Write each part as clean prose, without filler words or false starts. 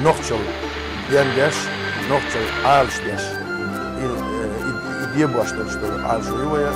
Noqchul yengesh, Noqchul alshgesh. İdiye başladı işte alşuyvaya.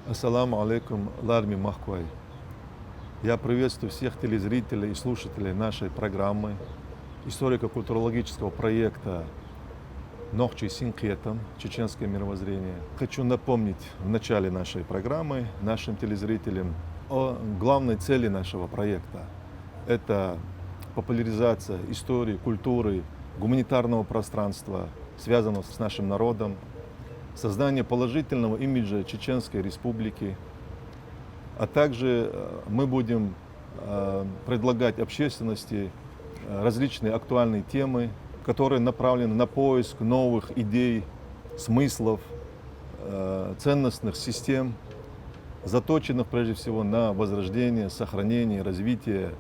Ассаламу алейкум, Ларми Махквай. Я приветствую всех телезрителей и слушателей нашей программы, историко-культурологического проекта «Нохчи Синкетом. Чеченское мировоззрение». Хочу напомнить в начале нашей программы нашим телезрителям о главной цели нашего проекта. Это популяризация истории, культуры, гуманитарного пространства, связанного с нашим народом, создание положительного имиджа Чеченской Республики, а также мы будем предлагать общественности различные актуальные темы, которые направлены на поиск новых идей, смыслов, ценностных систем, заточенных прежде всего на возрождение, сохранение, развитие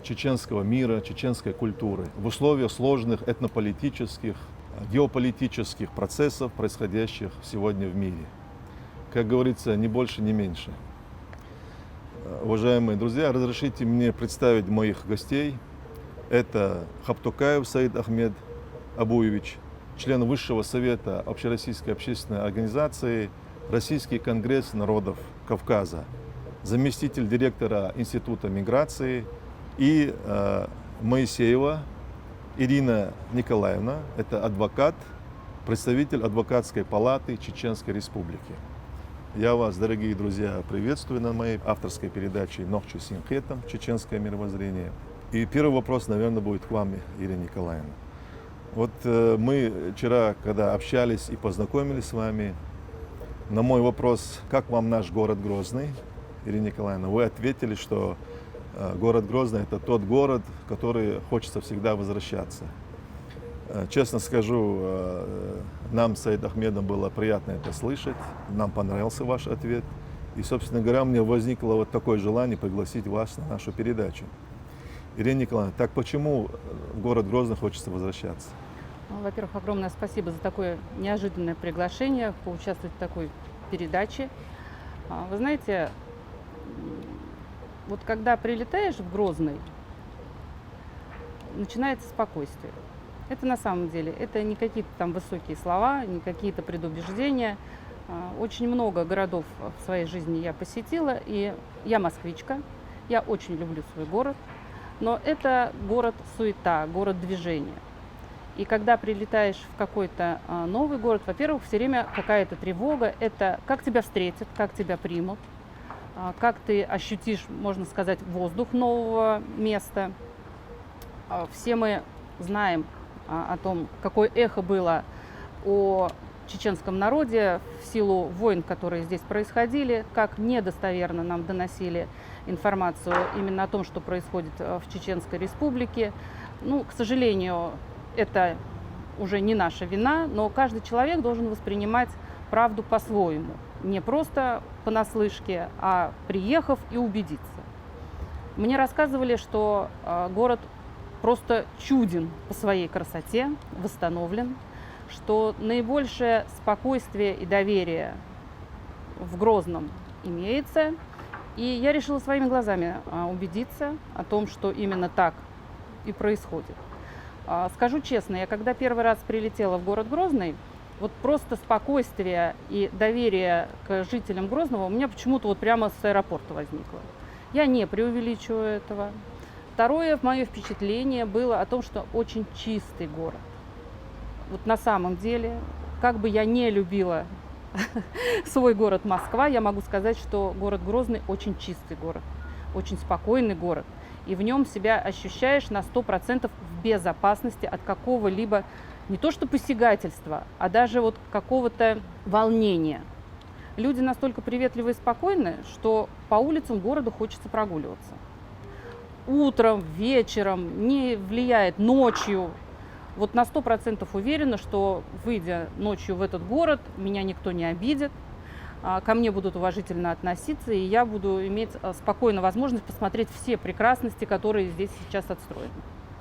чеченского мира, чеченской культуры в условиях сложных этнополитических, геополитических процессов, происходящих сегодня в мире. Как говорится, ни больше, ни меньше. Уважаемые друзья, разрешите мне представить моих гостей. Это Хаптукаев Саид Ахмед Абуевич, член Высшего совета Общероссийской общественной организации Российский конгресс народов Кавказа, заместитель директора Института миграции, и Моисеева Ирина Николаевна, это адвокат, представитель адвокатской палаты Чеченской Республики. Я вас, дорогие друзья, приветствую на моей авторской передаче «Нохчи Синкетом. Чеченское мировоззрение». И первый вопрос, наверное, будет к вам, Ирина Николаевна. Вот мы вчера, когда общались и познакомились с вами, на мой вопрос, как вам наш город Грозный, Ирина Николаевна, вы ответили, что город Грозный – это тот город, в который хочется всегда возвращаться. Честно скажу, нам с Саид Ахмедом было приятно это слышать, нам понравился ваш ответ. И, собственно говоря, у меня возникло вот такое желание пригласить вас на нашу передачу. Ирина Николаевна, так почему в город Грозный хочется возвращаться? Во-первых, огромное спасибо за такое неожиданное приглашение поучаствовать в такой передаче. Вы знаете, вот когда прилетаешь в Грозный, начинается спокойствие. Это на самом деле, это не какие-то там высокие слова, не какие-то предубеждения. Очень много городов в своей жизни я посетила, и я москвичка, я очень люблю свой город, но это город-суета, город движения. И когда прилетаешь в какой-то новый город, во-первых, все время какая-то тревога, это как тебя встретят, как тебя примут, как ты ощутишь, можно сказать, воздух нового места. Все мы знаем о том, какое эхо было о чеченском народе в силу войн, которые здесь происходили, как недостоверно нам доносили информацию именно о том, что происходит в Чеченской Республике. Ну, к сожалению, это уже не наша вина, но каждый человек должен воспринимать правду по-своему. Не просто понаслышке, а приехав и убедиться. Мне рассказывали, что город просто чуден по своей красоте, восстановлен, что наибольшее спокойствие и доверие в Грозном имеется. И я решила своими глазами убедиться о том, что именно так и происходит. Скажу честно, я когда первый раз прилетела в город Грозный, вот просто спокойствие и доверие к жителям Грозного у меня почему-то вот прямо с аэропорта возникло. Я не преувеличиваю этого. Второе мое впечатление было о том, что очень чистый город. Вот на самом деле, как бы я не любила свой город Москва, я могу сказать, что город Грозный очень чистый город, очень спокойный город. И в нем себя ощущаешь на 100% в безопасности от какого-либо, не то что посягательства, а даже вот какого-то волнения. Люди настолько приветливы и спокойны, что по улицам города хочется прогуливаться. Утром, вечером, не влияет ночью. Вот на 100% уверена, что, выйдя ночью в этот город, меня никто не обидит, ко мне будут уважительно относиться, и я буду иметь спокойно возможность посмотреть все прекрасности, которые здесь сейчас отстроены.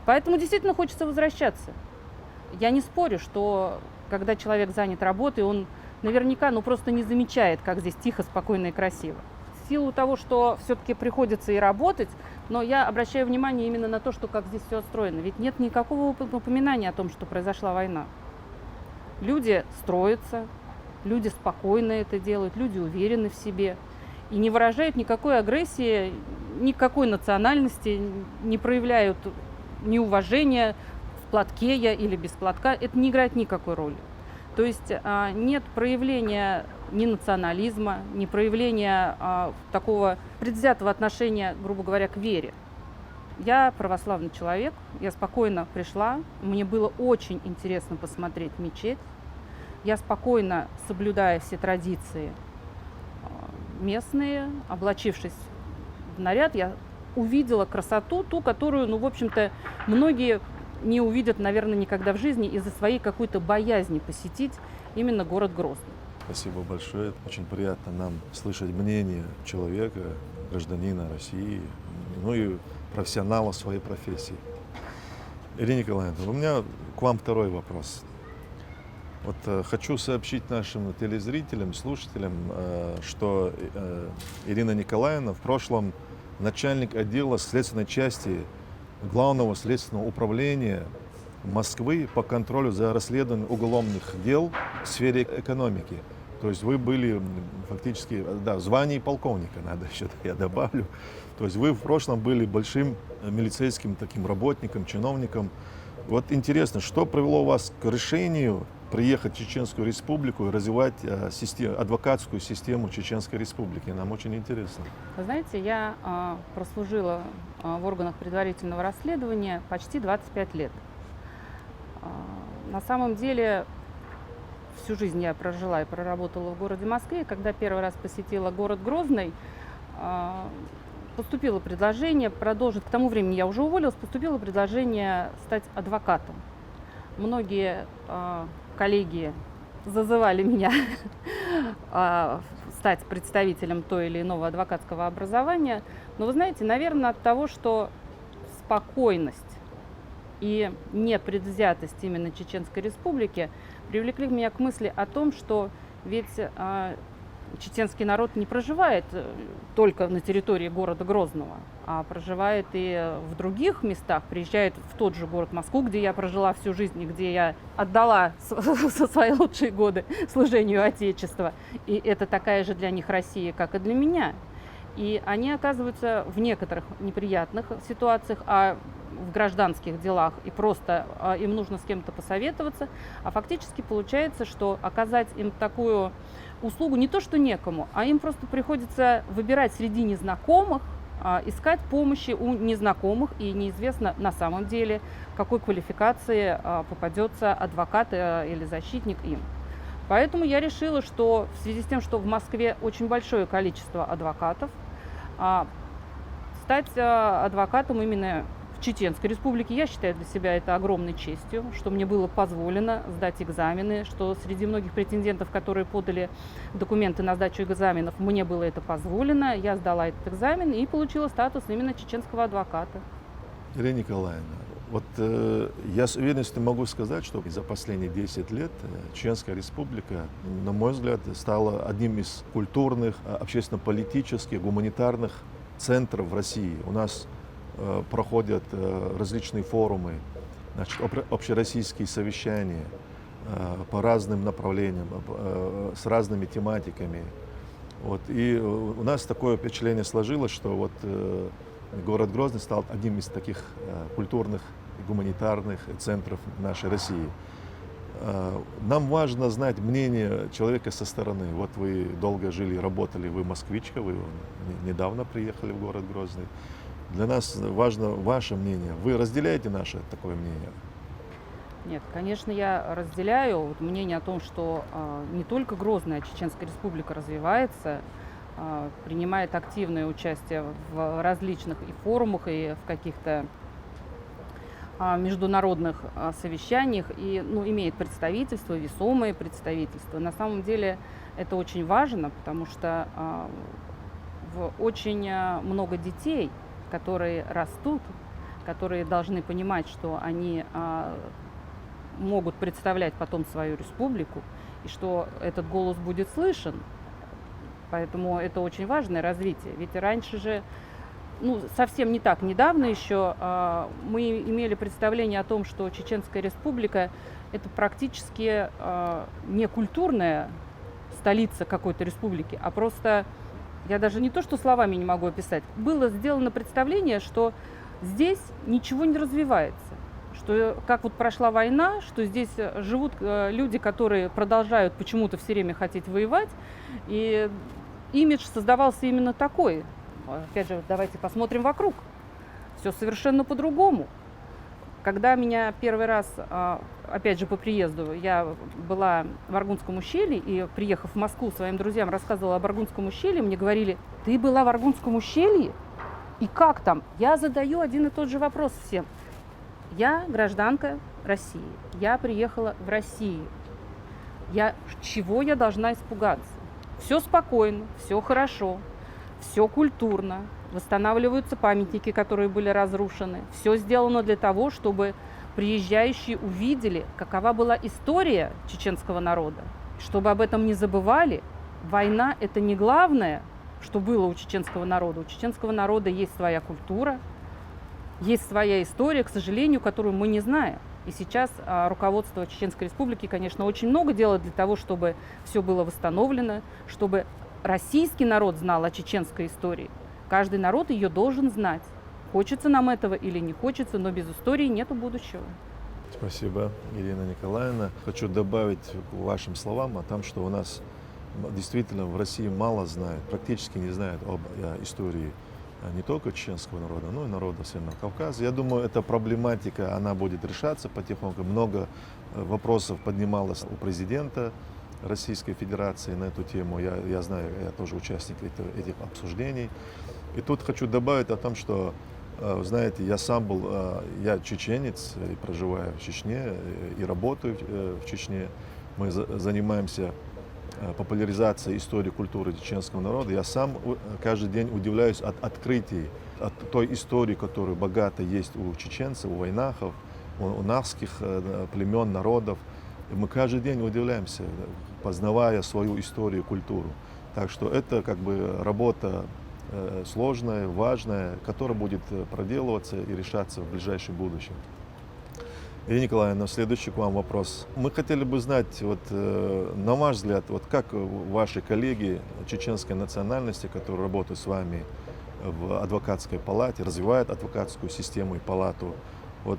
Поэтому действительно хочется возвращаться. Я не спорю, что когда человек занят работой, он наверняка, просто не замечает, как здесь тихо, спокойно и красиво. В силу того, что все-таки приходится и работать, но я обращаю внимание именно на то, что как здесь все устроено. Ведь нет никакого упоминания о том, что произошла война. Люди строятся, люди спокойно это делают, люди уверены в себе и не выражают никакой агрессии, никакой национальности, не проявляют неуважения, в платке я или без платка. Это не играет никакой роли. То есть нет проявления ни национализма, ни проявления такого предвзятого отношения, грубо говоря, к вере. Я православный человек, я спокойно пришла, мне было очень интересно посмотреть мечеть. Я спокойно, соблюдая все традиции местные, облачившись в наряд, я увидела красоту, ту, которую, в общем-то, многие не увидят, наверное, никогда в жизни из-за своей какой-то боязни посетить именно город Грозный. Спасибо большое. Очень приятно нам слышать мнение человека, гражданина России, и профессионала в своей профессии. Ирина Николаевна, у меня к вам второй вопрос. Хочу сообщить нашим телезрителям, слушателям, что Ирина Николаевна в прошлом начальник отдела следственной части Главного следственного управления Москвы по контролю за расследованием уголовных дел в сфере экономики. То есть вы были фактически, в звании полковника, надо еще, я добавлю. То есть вы в прошлом были большим милицейским таким работником, чиновником. Интересно, что привело вас к решению приехать в Чеченскую Республику и развивать адвокатскую систему Чеченской Республики? Нам очень интересно. Вы знаете, я прослужила в органах предварительного расследования почти 25 лет. На самом деле, всю жизнь я прожила и проработала в городе Москве. Когда первый раз посетила город Грозный, поступило предложение продолжить. К тому времени я уже уволилась, поступило предложение стать адвокатом. Многие коллеги зазывали меня стать представителем той или иного адвокатского образования. Но вы знаете, наверное, от того, что спокойность и непредвзятость именно Чеченской Республики привлекли меня к мысли о том, что ведь чеченский народ не проживает только на территории города Грозного, а проживает и в других местах, приезжает в тот же город Москву, где я прожила всю жизнь и где я отдала свои лучшие годы служению Отечества. И это такая же для них Россия, как и для меня. И они оказываются в некоторых неприятных ситуациях, в гражданских делах, и просто им нужно с кем-то посоветоваться, а фактически получается, что оказать им такую услугу не то что некому, а им просто приходится выбирать среди незнакомых, искать помощи у незнакомых, и неизвестно на самом деле, какой квалификации попадется адвокат или защитник им. Поэтому я решила, что в связи с тем, что в Москве очень большое количество адвокатов, стать адвокатом именно в Чеченской Республике, я считаю для себя это огромной честью, что мне было позволено сдать экзамены, что среди многих претендентов, которые подали документы на сдачу экзаменов, мне было это позволено. Я сдала этот экзамен и получила статус именно чеченского адвоката. Ирина Николаевна, я с уверенностью могу сказать, что за последние 10 лет Чеченская Республика, на мой взгляд, стала одним из культурных, общественно-политических, гуманитарных центров в России. У нас проходят различные форумы, общероссийские совещания по разным направлениям, с разными тематиками. И у нас такое впечатление сложилось, что город Грозный стал одним из таких культурных и гуманитарных центров нашей России. Нам важно знать мнение человека со стороны. Вы долго жили, работали, вы москвичка, вы недавно приехали в город Грозный. Для нас важно ваше мнение. Вы разделяете наше такое мнение? Нет, конечно, я разделяю мнение о том, что не только Грозная, а Чеченская Республика развивается, принимает активное участие в различных и форумах, и в каких-то международных совещаниях, и имеет представительство, весомое представительство. На самом деле это очень важно, потому что очень много детей, которые растут, которые должны понимать, что они могут представлять потом свою республику, и что этот голос будет слышен. Поэтому это очень важное развитие. Ведь раньше же, совсем не так недавно еще, мы имели представление о том, что Чеченская республика – это практически не культурная столица какой-то республики, а просто, я даже не то что словами не могу описать, было сделано представление, что здесь ничего не развивается. Что как вот прошла война, что здесь живут люди, которые продолжают почему-то все время хотеть воевать, и имидж создавался именно такой. Опять же, давайте посмотрим вокруг. Все совершенно по-другому. Когда меня первый раз, опять же по приезду, я была в Аргунском ущелье, и приехав в Москву своим друзьям, рассказывала об Аргунском ущелье, мне говорили: ты была в Аргунском ущелье? И как там? Я задаю один и тот же вопрос всем. Я гражданка России, я приехала в Россию. Чего я должна испугаться? Все спокойно, все хорошо, все культурно, восстанавливаются памятники, которые были разрушены. Все сделано для того, чтобы приезжающие увидели, какова была история чеченского народа. Чтобы об этом не забывали, война – это не главное, что было у чеченского народа. У чеченского народа есть своя культура, есть своя история, к сожалению, которую мы не знаем. И сейчас руководство Чеченской Республики, конечно, очень много делает для того, чтобы все было восстановлено, чтобы российский народ знал о чеченской истории. Каждый народ ее должен знать. Хочется нам этого или не хочется, но без истории нету будущего. Спасибо, Ирина Николаевна. Хочу добавить к вашим словам о том, что у нас действительно в России мало знают, практически не знают об истории не только чеченского народа, но и народа Северного Кавказа. Я думаю, эта проблематика, она будет решаться потихоньку. Много вопросов поднималось у президента Российской Федерации на эту тему. Я знаю, я тоже участник этих обсуждений. И тут хочу добавить о том, что, знаете, я сам был, я чеченец, и проживаю в Чечне, и работаю в Чечне. Мы занимаемся популяризацией истории, культуры чеченского народа. Я сам каждый день удивляюсь от открытий, от той истории, которая богата есть у чеченцев, у вайнахов, у нахских племен, народов. И мы каждый день удивляемся, познавая свою историю, культуру. Так что это как бы работа сложная, важная, которая будет проделываться и решаться в ближайшем будущем. Ирина Николаевна, следующий к вам вопрос. Мы хотели бы знать, на ваш взгляд, как ваши коллеги чеченской национальности, которые работают с вами в адвокатской палате, развивают адвокатскую систему и палату,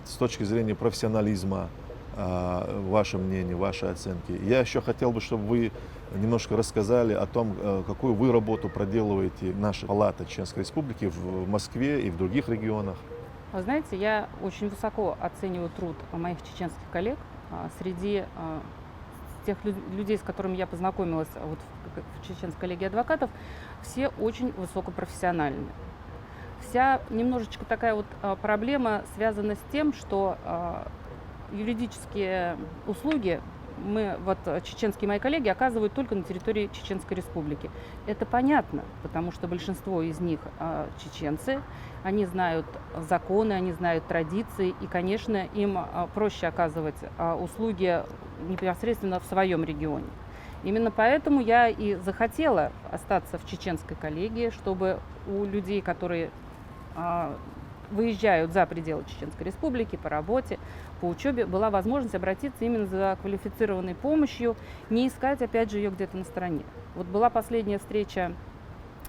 с точки зрения профессионализма, ваше мнение, ваши оценки. Я еще хотел бы, чтобы вы немножко рассказали о том, какую вы работу проделываете наша палата Чеченской Республики в Москве и в других регионах. Вы знаете, я очень высоко оцениваю труд моих чеченских коллег. Среди тех людей, с которыми я познакомилась в Чеченской коллегии адвокатов, все очень высокопрофессиональны. Вся немножечко такая проблема связана с тем, что юридические услуги чеченские мои коллеги оказывают только на территории Чеченской Республики. Это понятно, потому что большинство из них чеченцы, они знают законы, они знают традиции, и, конечно, им проще оказывать услуги непосредственно в своем регионе. Именно поэтому я и захотела остаться в чеченской коллегии, чтобы у людей, которые выезжают за пределы Чеченской Республики по работе, по учебе, была возможность обратиться именно за квалифицированной помощью, не искать, опять же, ее где-то на стороне. Была последняя встреча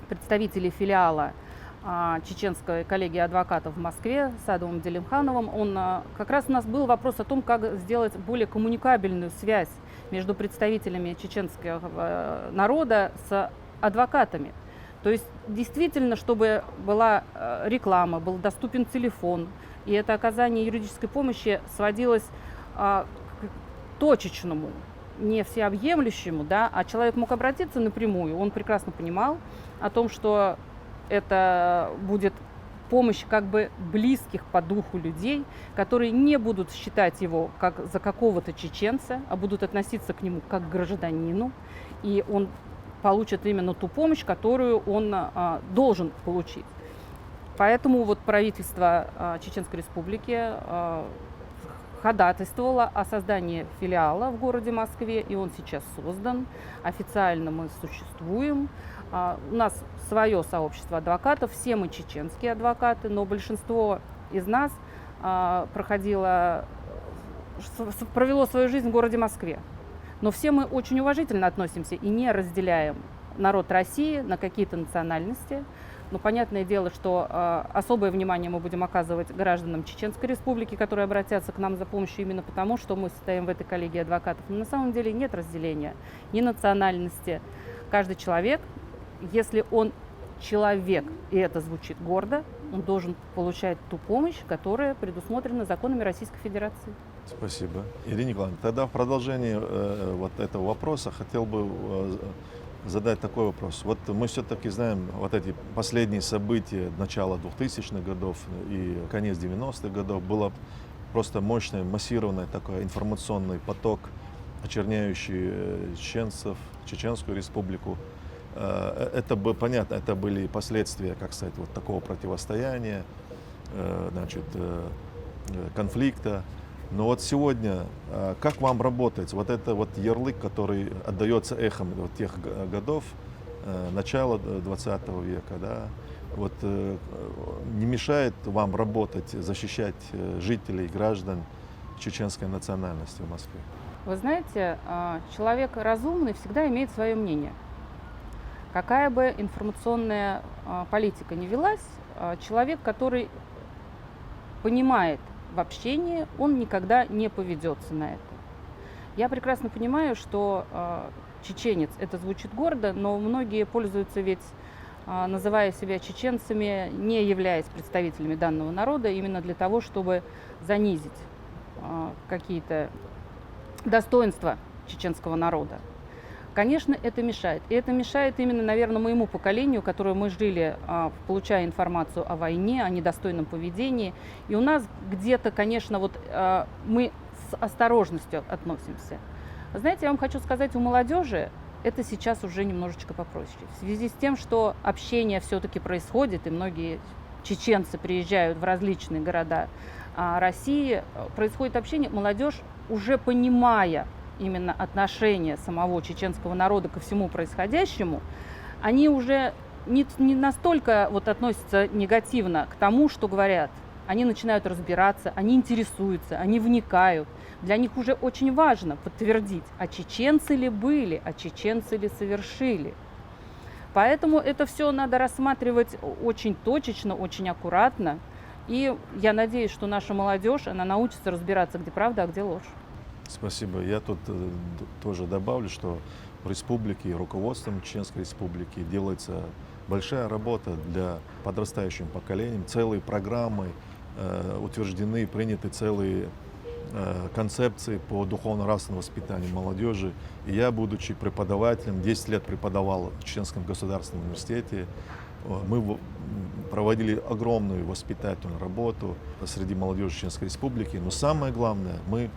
представителей филиала Чеченской коллегии адвокатов в Москве с Адовым Делимхановым. Как раз у нас был вопрос о том, как сделать более коммуникабельную связь между представителями чеченского народа с адвокатами. То есть действительно, чтобы была реклама, был доступен телефон, и это оказание юридической помощи сводилось к точечному, не всеобъемлющему, а человек мог обратиться напрямую. Он прекрасно понимал о том, что это будет помощь как бы близких по духу людей, которые не будут считать его как за какого-то чеченца, а будут относиться к нему как к гражданину, и он получит именно ту помощь, которую он должен получить. Поэтому правительство Чеченской Республики ходатайствовала о создании филиала в городе Москве, и он сейчас создан. Официально мы существуем. У нас свое сообщество адвокатов, все мы чеченские адвокаты, но большинство из нас провело свою жизнь в городе Москве. Но все мы очень уважительно относимся и не разделяем народ России на какие-то национальности. Но понятное дело, что особое внимание мы будем оказывать гражданам Чеченской Республики, которые обратятся к нам за помощью именно потому, что мы состоим в этой коллегии адвокатов. Но на самом деле нет разделения ни национальности. Каждый человек, если он человек, и это звучит гордо, он должен получать ту помощь, которая предусмотрена законами Российской Федерации. Спасибо. Ирина Николаевна, тогда в продолжении вот этого вопроса хотел бы задать такой вопрос. Вот мы все-таки знаем вот эти последние события начала 2000-х годов и конец 90-х годов. Было просто мощный, массированный такой информационный поток, очерняющий чеченцев, Чеченскую Республику. Это было понятно, это были последствия, как сказать, вот такого противостояния, значит, конфликта. Но вот сегодня, как вам работать? Вот это вот ярлык, который отдается эхом вот тех годов, начала 20 века, да, вот не мешает вам работать, защищать жителей, граждан чеченской национальности в Москве? Вы знаете, человек разумный всегда имеет свое мнение. Какая бы информационная политика ни велась, человек, который понимает в общении, он никогда не поведется на это. Я прекрасно понимаю, что чеченец, это звучит гордо, но многие пользуются ведь, называя себя чеченцами, не являясь представителями данного народа, именно для того, чтобы занизить какие-то достоинства чеченского народа. Конечно, это мешает. И это мешает именно, наверное, моему поколению, которое мы жили, получая информацию о войне, о недостойном поведении. И у нас где-то, конечно, вот мы с осторожностью относимся. Знаете, я вам хочу сказать, у молодежи это сейчас уже немножечко попроще. В связи с тем, что общение все-таки происходит, и многие чеченцы приезжают в различные города России, происходит общение, молодежь, уже понимая именно отношение самого чеченского народа ко всему происходящему, они уже не настолько вот относятся негативно к тому, что говорят. Они начинают разбираться, они интересуются, они вникают. Для них уже очень важно подтвердить, а чеченцы ли были, а чеченцы ли совершили. Поэтому это все надо рассматривать очень точечно, очень аккуратно. И я надеюсь, что наша молодежь, она научится разбираться, где правда, а где ложь. Спасибо. Я тут тоже добавлю, что в республике, руководством Чеченской Республики делается большая работа для подрастающим поколением. Целые программы утверждены, приняты целые концепции по духовно-нравственному воспитанию молодежи. И я, будучи преподавателем, 10 лет преподавал в Чеченском государственном университете. Мы проводили огромную воспитательную работу среди молодежи Чеченской Республики. Но самое главное, мы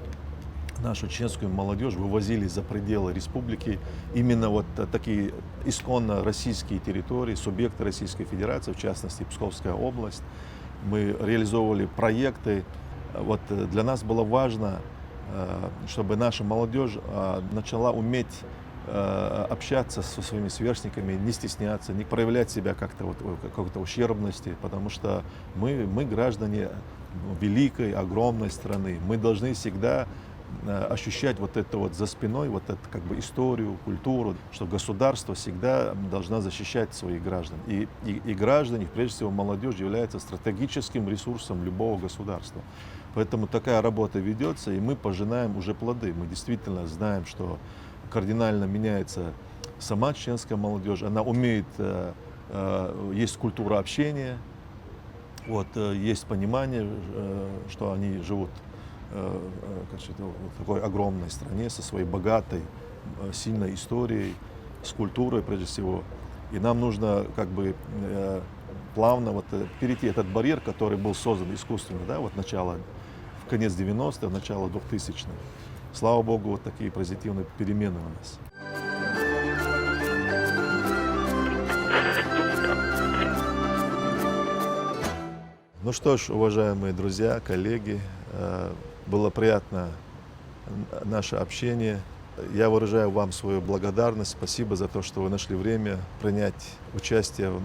нашу чеченскую молодежь вывозили за пределы республики именно вот такие исконно российские территории, субъекты Российской Федерации, в частности Псковская область. Мы реализовывали проекты. Вот для нас было важно, чтобы наша молодежь начала уметь общаться со своими сверстниками, не стесняться, не проявлять себя как-то вот, какой-то ущербности, потому что мы граждане великой, огромной страны. Мы должны всегда ощущать вот это вот за спиной, вот эту как бы историю, культуру, что государство всегда должна защищать своих граждан. И граждане, прежде всего молодежь, является стратегическим ресурсом любого государства. Поэтому такая работа ведется, и мы пожинаем уже плоды. Мы действительно знаем, что кардинально меняется сама чеченская молодежь. Она умеет, есть культура общения, вот, есть понимание, что они живут в такой огромной стране со своей богатой, сильной историей, с культурой прежде всего. И нам нужно как бы плавно вот перейти этот барьер, который был создан искусственно, да, вот начало, в конец 90-х, начало 2000-х. Слава Богу, вот такие позитивные перемены у нас. Ну что ж, уважаемые друзья, коллеги, Было приятно наше общение. Я выражаю вам свою благодарность. Спасибо за то, что вы нашли время принять участие в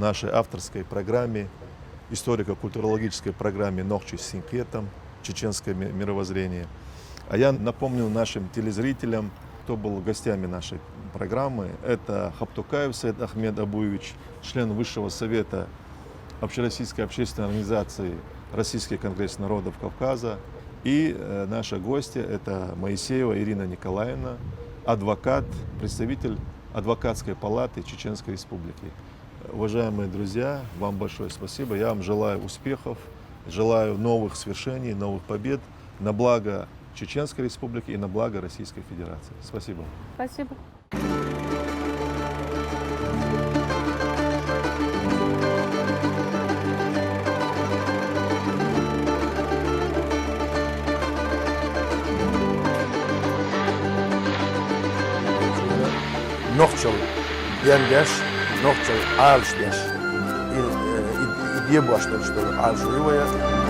нашей авторской программе, историко-культурологической программе «Нохчи с Синкетом», чеченское мировоззрение. А я напомню нашим телезрителям, кто был гостями нашей программы. Это Хабтукаев Саид Ахмед Абуевич, член Высшего совета Общероссийской общественной организации «Российский конгресс народов Кавказа». И наша гостья – это Моисеева Ирина Николаевна, адвокат, представитель адвокатской палаты Чеченской Республики. Уважаемые друзья, вам большое спасибо. Я вам желаю успехов, желаю новых свершений, новых побед на благо Чеченской Республики и на благо Российской Федерации. Спасибо. Спасибо. Noqçul yengeç, noqçul alış yaş. İdiye başlamıştı alışveriye.